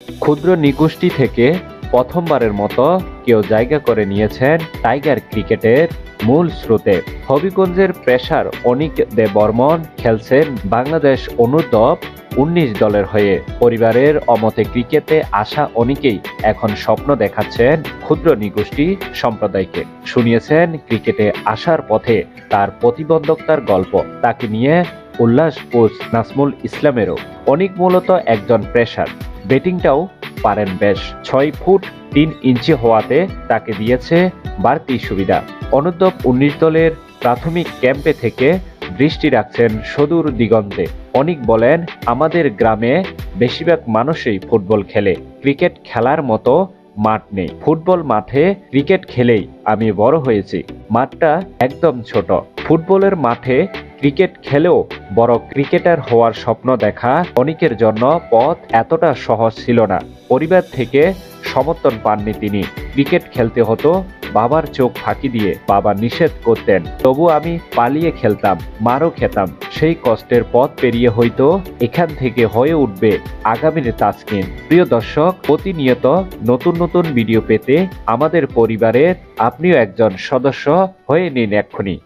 ক্ষুদ্র নিগোষ্ঠী থেকে প্রথমবারের মতো কেউ জায়গা করে নিয়েছেন টাইগার ক্রিকেটের মূল স্রোতে। হবিগঞ্জের পেসার অনিক দে বর্মন খেলছেন বাংলাদেশ অনূর্ধ্ব-19 দলের হয়ে। পরিবারের অমতে ক্রিকেটে আসা অনেকেই এখন স্বপ্ন দেখাচ্ছেন ক্ষুদ্র নিগোষ্ঠী সম্প্রদায়কে। শুনিয়েছেন ক্রিকেটে আসার পথে তার প্রতিবন্ধকতার গল্প। তাকে নিয়ে উল্লাস কোচ নাজমুল ইসলামেরও। অনিক মূলত একজন পেসার, ব্যাটিংটাও পারেন বেশ। 6 ফুট 3 ইঞ্চি হওয়াতে তাকে দিয়েছে বাড়তি সুবিধা। অনূর্ধ্ব-19 দলের প্রাথমিক ক্যাম্পে থেকে দৃষ্টি রাখছেন সুদূর দিগন্তে। অনিক বলেন, আমাদের গ্রামে বেশিরভাগ মানুষই ফুটবল খেলে, ক্রিকেট খেলার মতো মাঠ নেই। ফুটবল মাঠে ক্রিকেট খেলেই আমি বড় হয়েছি। মাঠটা একদম ছোট। ফুটবলের মাঠে ক্রিকেট খেলেও বড় ক্রিকেটার হওয়ার স্বপ্ন দেখা অনেকের জন্য পথ এতটা সহজ ছিল না। পরিবার থেকে সমর্থন পাননি তিনি। ক্রিকেট খেলতে হতো বাবার চোখ ফাঁকি দিয়ে। বাবা নিষেধ করতেন, তবু আমি পালিয়ে খেলতাম, মারও খেতাম। সেই কষ্টের পথ পেরিয়ে হয়তো এখান থেকে হয়ে উঠবে আগামীর তাসকিন। প্রিয় দর্শক, প্রতিনিয়ত নতুন নতুন ভিডিও পেতে আমাদের পরিবারের আপনিও একজন সদস্য হয়ে নিন এক্ষুনি।